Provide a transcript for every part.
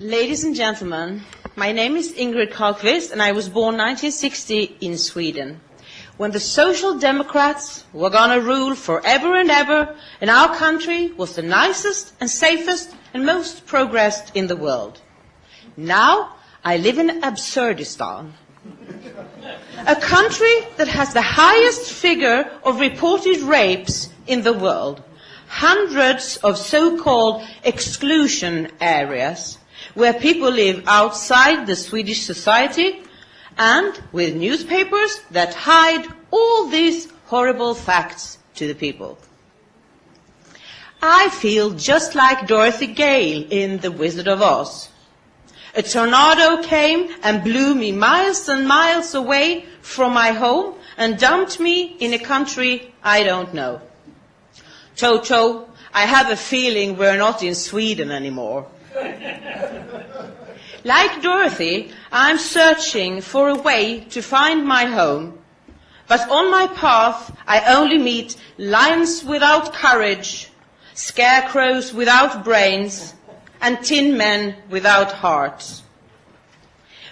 Ladies and gentlemen, my name is Ingrid Carlqvist and I was born 1960 in Sweden, when the Social Democrats were going to rule forever and ever, and our country was the nicest and safest and most progressed in the world. Now I live in Absurdistan, a country that has the highest figure of reported rapes in the world, hundreds of so-called exclusion areas, where people live outside the Swedish society, and with newspapers that hide all these horrible facts to the people. I feel just like Dorothy Gale in The Wizard of Oz. A tornado came and blew me miles and miles away from my home and dumped me in a country I don't know. Toto, I have a feeling we're not in Sweden anymore. Like Dorothy, I'm searching for a way to find my home, but on my path I only meet lions without courage, scarecrows without brains, and tin men without hearts.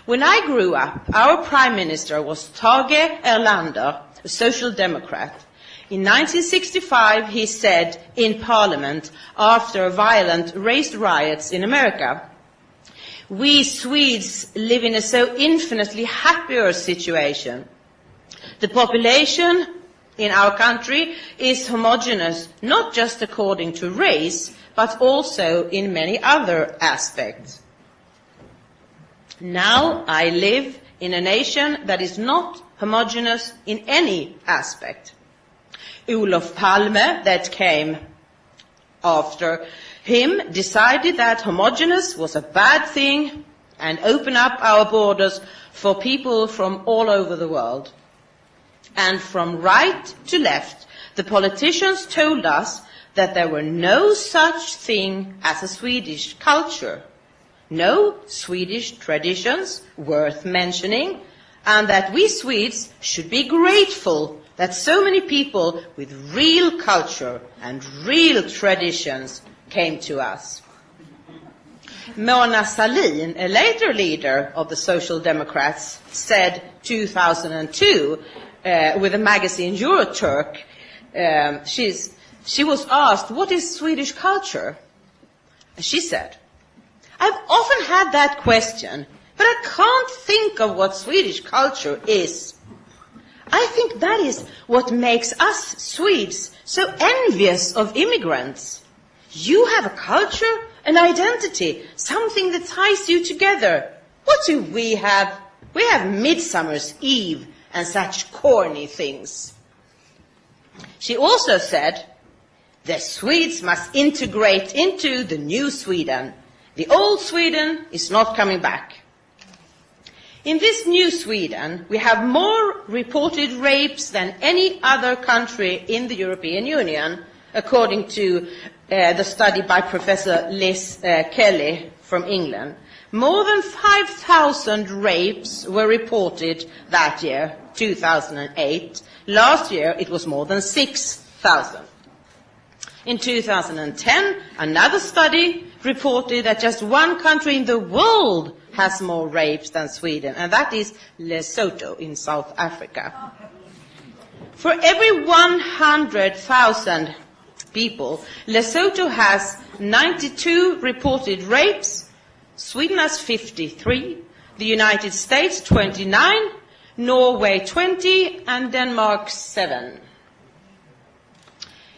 When I grew up, our Prime Minister was Tage Erlander, a Social Democrat. In 1965, he said in Parliament, after violent race riots in America, "We Swedes live in a so infinitely happier situation. The population in our country is homogeneous, not just according to race, but also in many other aspects." Now I live in a nation that is not homogeneous in any aspect. Olof Palme, that came after him, decided that homogeneous was a bad thing and opened up our borders for people from all over the world. And from right to left, the politicians told us that there were no such thing as a Swedish culture, no Swedish traditions worth mentioning, and that we Swedes should be grateful that so many people with real culture and real traditions came to us. Mona Sahlin, a later leader of the Social Democrats, said 2002 with the magazine Euroturk, she was asked, "What is Swedish culture?" And she said, "I've often had that question, but I can't think of what Swedish culture is. I think that is what makes us Swedes so envious of immigrants. You have a culture, an identity, something that ties you together. What do we have? We have Midsummer's Eve and such corny things." She also said, "The Swedes must integrate into the new Sweden. The old Sweden is not coming back." In this new Sweden, we have more reported rapes than any other country in the European Union, according to the study by Professor Liz Kelly from England. More than 5,000 rapes were reported that year, 2008. Last year, it was more than 6,000. In 2010, another study reported that just one country in the world has more rapes than Sweden, and that is Lesotho in South Africa. For every 100,000 people, Lesotho has 92 reported rapes, Sweden has 53, the United States 29, Norway 20, and Denmark 7.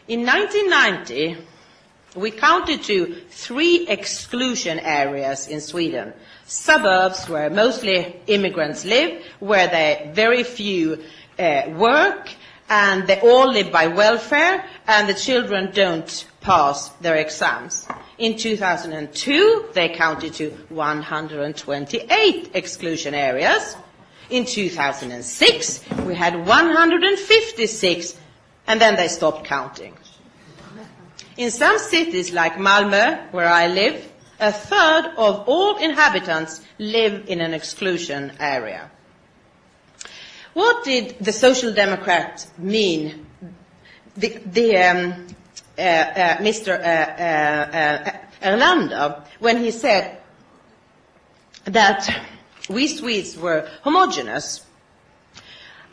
In 1990, we counted to 3 exclusion areas in Sweden. Suburbs where mostly immigrants live, where very few work, and they all live by welfare, and the children don't pass their exams. In 2002, they counted to 128 exclusion areas. In 2006, we had 156, and then they stopped counting. In some cities like Malmö, where I live, a third of all inhabitants live in an exclusion area. What did the Social Democrat mean, Mr. Erlander, when he said that we Swedes were homogeneous.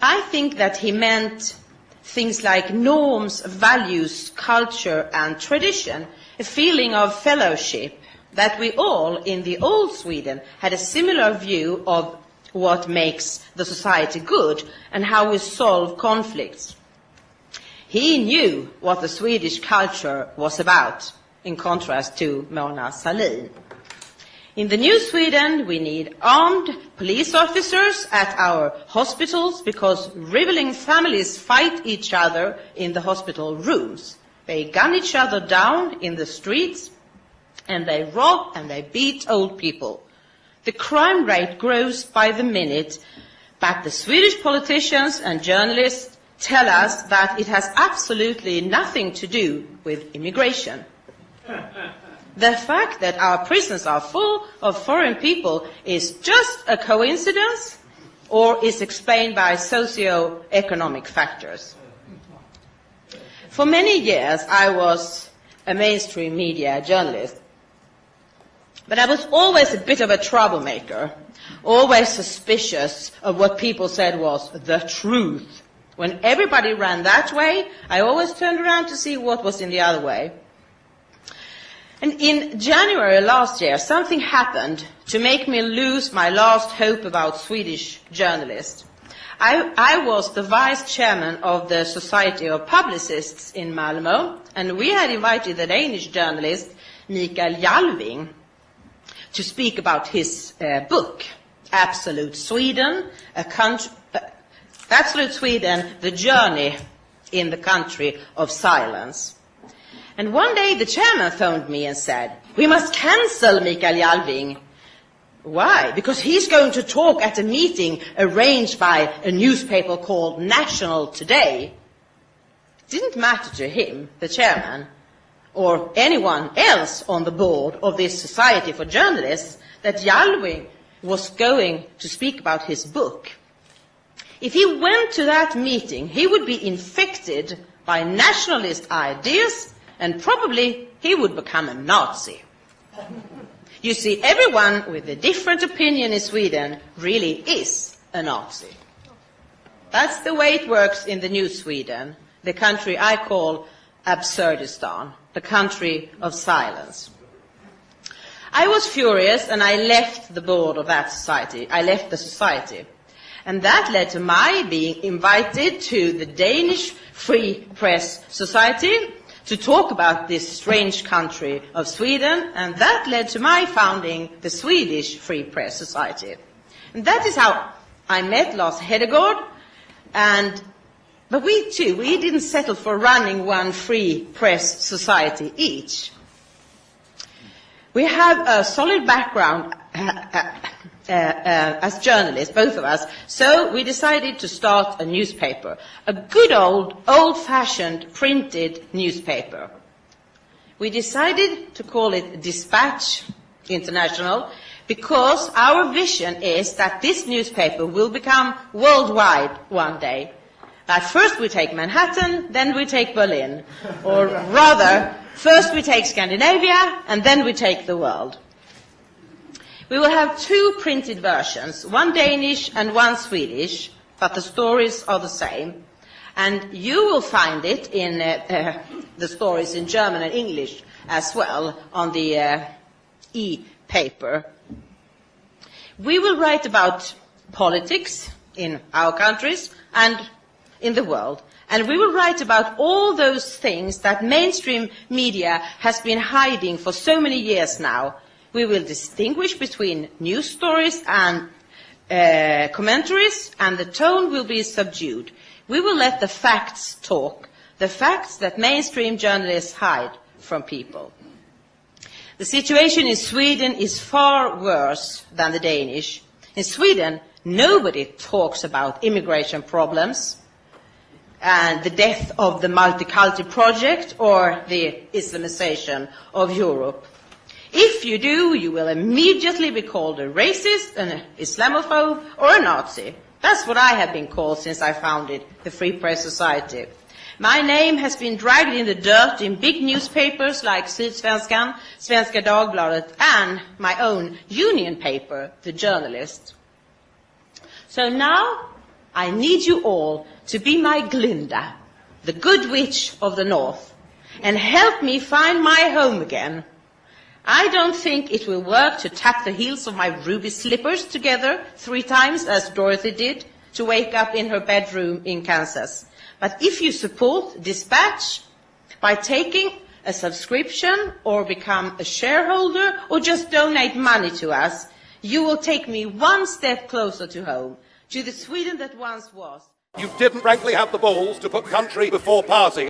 I think that he meant things like norms, values, culture and tradition, a feeling of fellowship, that we all in the old Sweden had a similar view of what makes the society good and how we solve conflicts. He knew what the Swedish culture was about, in contrast to Mona Sahlin. In the new Sweden, we need armed police officers at our hospitals because rivaling families fight each other in the hospital rooms. They gun each other down in the streets, and they rob and they beat old people. The crime rate grows by the minute, but the Swedish politicians and journalists tell us that it has absolutely nothing to do with immigration. The fact that our prisons are full of foreign people is just a coincidence or is explained by socio-economic factors. For many years, I was a mainstream media journalist, but I was always a bit of a troublemaker, always suspicious of what people said was the truth. When everybody ran that way, I always turned around to see what was in the other way. And in January last year, something happened to make me lose my last hope about Swedish journalists. I was the vice chairman of the Society of Publicists in Malmö, and we had invited the Danish journalist Mikael Jalving to speak about his book, Absolute Sweden, Absolute Sweden, The Journey in the Country of Silence. And one day the chairman phoned me and said, "We must cancel Mikael Jalving." Why? Because he's going to talk at a meeting arranged by a newspaper called National Today. It didn't matter to him, the chairman, or anyone else on the board of this Society for Journalists, that Jalving was going to speak about his book. If he went to that meeting, he would be infected by nationalist ideas, and probably he would become a Nazi. You see, everyone with a different opinion in Sweden really is a Nazi. That's the way it works in the new Sweden, the country I call Absurdistan, the country of silence. I was furious and I left the board of that society. I left the society. And that led to my being invited to the Danish Free Press Society to talk about this strange country of Sweden, and that led to my founding the Swedish Free Press Society. And that is how I met Lars Hedegaard, but we didn't settle for running one free press society each. We have a solid background as journalists, both of us, so we decided to start a newspaper, a good old-fashioned printed newspaper. We decided to call it Dispatch International because our vision is that this newspaper will become worldwide one day. But first we take Manhattan, then we take Berlin, or rather, first we take Scandinavia, and then we take the world. We will have two printed versions, one Danish and one Swedish, but the stories are the same. And you will find it in the stories in German and English as well on the e-paper. We will write about politics in our countries and in the world. And we will write about all those things that mainstream media has been hiding for so many years now. We will distinguish between news stories and commentaries, and the tone will be subdued. We will let the facts talk, the facts that mainstream journalists hide from people. The situation in Sweden is far worse than the Danish. In Sweden, nobody talks about immigration problems and the death of the multicultural project or the Islamization of Europe. If you do, you will immediately be called a racist, an Islamophobe, or a Nazi. That's what I have been called since I founded the Free Press Society. My name has been dragged in the dirt in big newspapers like Sydsvenskan, Svenska Dagbladet, and my own union paper, The Journalist. So now I need you all to be my Glinda, the good witch of the north, and help me find my home again. I don't think it will work to tap the heels of my ruby slippers together 3 times, as Dorothy did, to wake up in her bedroom in Kansas. But if you support Dispatch by taking a subscription or become a shareholder or just donate money to us, you will take me one step closer to home, to the Sweden that once was. You didn't frankly have the balls to put country before party.